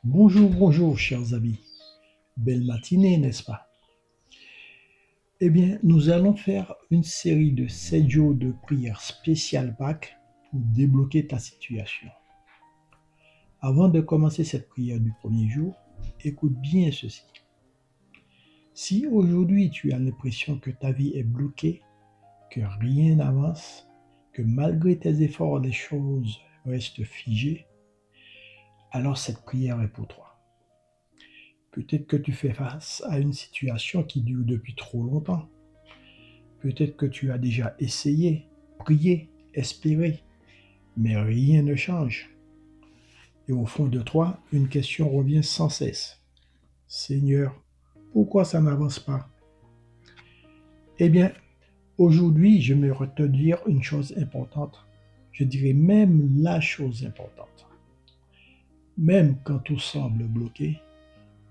Bonjour, bonjour, chers amis. Belle matinée, n'est-ce pas? Eh bien, nous allons faire une série de 7 jours de prière spéciale Pâques pour débloquer ta situation. Avant de commencer cette prière du premier jour, écoute bien ceci. Si aujourd'hui tu as l'impression que ta vie est bloquée, que rien n'avance, que malgré tes efforts les choses restent figées, alors cette prière est pour toi. Peut-être que tu fais face à une situation qui dure depuis trop longtemps. Peut-être que tu as déjà essayé, prié, espéré, mais rien ne change. Et au fond de toi, une question revient sans cesse. Seigneur, pourquoi ça n'avance pas? Eh bien, aujourd'hui, j'aimerais te dire une chose importante. Je dirais même la chose importante. Même quand tout semble bloqué,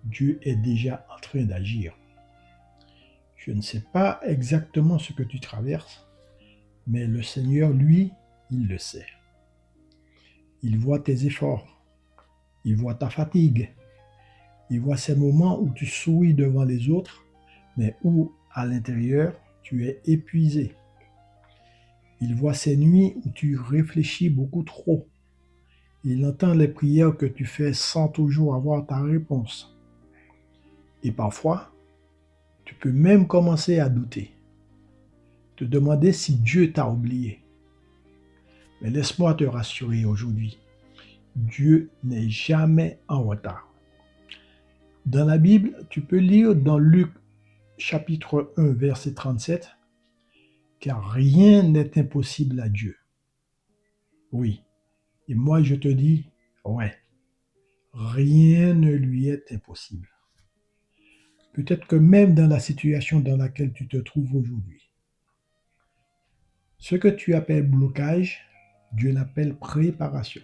Dieu est déjà en train d'agir. Je ne sais pas exactement ce que tu traverses, mais le Seigneur, lui, il le sait. Il voit tes efforts, il voit ta fatigue, il voit ces moments où tu souris devant les autres, mais où, à l'intérieur, tu es épuisé. Il voit ces nuits où tu réfléchis beaucoup trop. Il entend les prières que tu fais sans toujours avoir ta réponse. Et parfois, tu peux même commencer à douter, te demander si Dieu t'a oublié. Mais laisse-moi te rassurer aujourd'hui, Dieu n'est jamais en retard. Dans la Bible, tu peux lire dans Luc chapitre 1, verset 37, car rien n'est impossible à Dieu. Oui, et moi je te dis, ouais, rien ne lui est impossible. Peut-être que même dans la situation dans laquelle tu te trouves aujourd'hui, ce que tu appelles blocage, Dieu l'appelle préparation.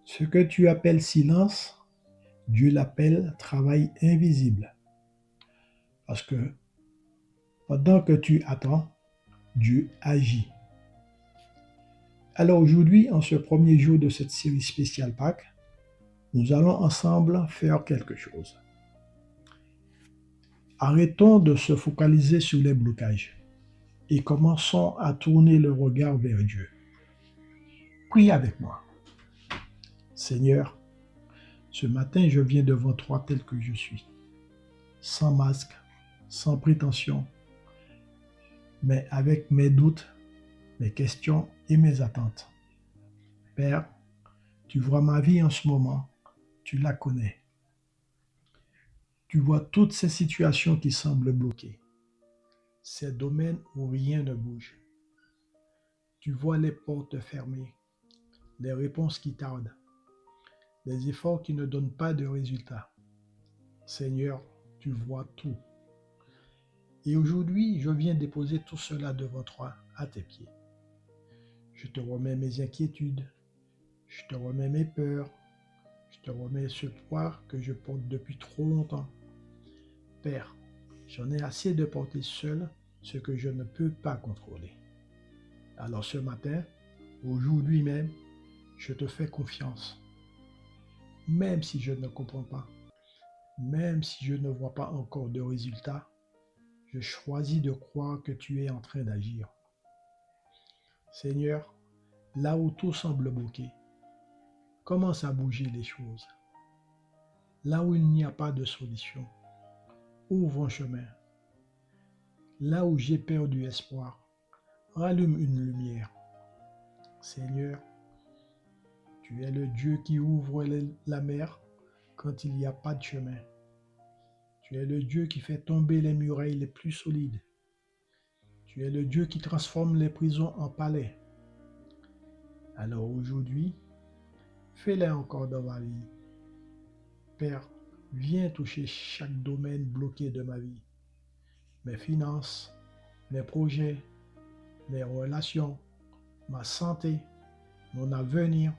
Ce que tu appelles silence, Dieu l'appelle travail invisible. Parce que pendant que tu attends, Dieu agit. Alors aujourd'hui, en ce premier jour de cette série spéciale Pâques, nous allons ensemble faire quelque chose. Arrêtons de se focaliser sur les blocages et commençons à tourner le regard vers Dieu. Prie avec moi. Seigneur, ce matin, je viens devant toi tel que je suis, sans masque, sans prétention, mais avec mes doutes, mes questions et mes attentes. Père, tu vois ma vie en ce moment, tu la connais. Tu vois toutes ces situations qui semblent bloquées, ces domaines où rien ne bouge. Tu vois les portes fermées, les réponses qui tardent, les efforts qui ne donnent pas de résultats. Seigneur, tu vois tout. Et aujourd'hui, je viens déposer tout cela devant toi, à tes pieds. Je te remets mes inquiétudes, je te remets mes peurs, je te remets ce poids que je porte depuis trop longtemps. Père, j'en ai assez de porter seul ce que je ne peux pas contrôler. Alors ce matin, aujourd'hui même, je te fais confiance. Même si je ne comprends pas, même si je ne vois pas encore de résultats, je choisis de croire que tu es en train d'agir. Seigneur, là où tout semble bloqué, commence à bouger les choses. Là où il n'y a pas de solution, ouvre un chemin. Là où j'ai perdu espoir, rallume une lumière. Seigneur, tu es le Dieu qui ouvre la mer quand il n'y a pas de chemin. Tu es le Dieu qui fait tomber les murailles les plus solides. Tu es le Dieu qui transforme les prisons en palais. Alors aujourd'hui, fais-le encore dans ma vie. Père, viens toucher chaque domaine bloqué de ma vie. Mes finances, mes projets, mes relations, ma santé, mon avenir.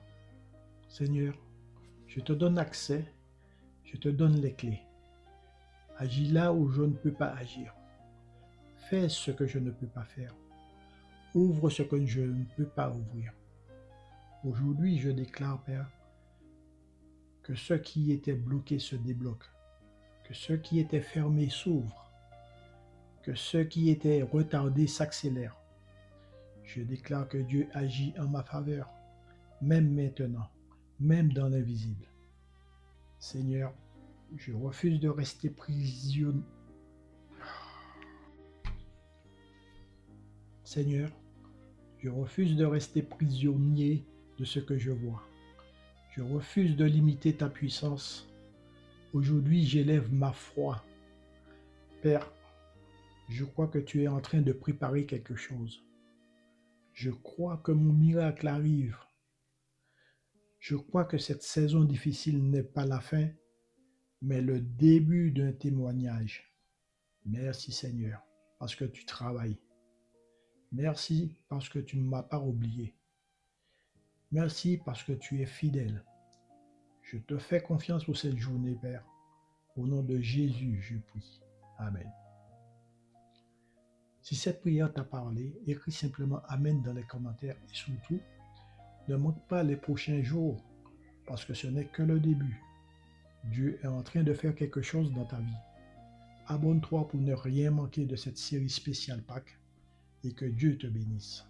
Seigneur, je te donne accès, je te donne les clés. Agis là où je ne peux pas agir. Fais ce que je ne peux pas faire. Ouvre ce que je ne peux pas ouvrir. Aujourd'hui, je déclare, Père, Que ceux qui étaient bloqués se débloquent. Que ceux qui étaient fermés s'ouvrent. Que ceux qui étaient retardés s'accélèrent. Je déclare que Dieu agit en ma faveur, même maintenant, même dans l'invisible. Seigneur, je refuse de rester prisonnier. Seigneur, je refuse de rester prisonnier de ce que je vois. Je refuse de limiter ta puissance. Aujourd'hui, j'élève ma foi. Père, je crois que tu es en train de préparer quelque chose. Je crois que mon miracle arrive. Je crois que cette saison difficile n'est pas la fin, mais le début d'un témoignage. Merci Seigneur, parce que tu travailles. Merci parce que tu ne m'as pas oublié. Merci parce que tu es fidèle. Je te fais confiance pour cette journée, Père. Au nom de Jésus, je prie. Amen. Si cette prière t'a parlé, écris simplement Amen dans les commentaires et surtout, ne manque pas les prochains jours parce que ce n'est que le début. Dieu est en train de faire quelque chose dans ta vie. Abonne-toi pour ne rien manquer de cette série spéciale Pâques et que Dieu te bénisse.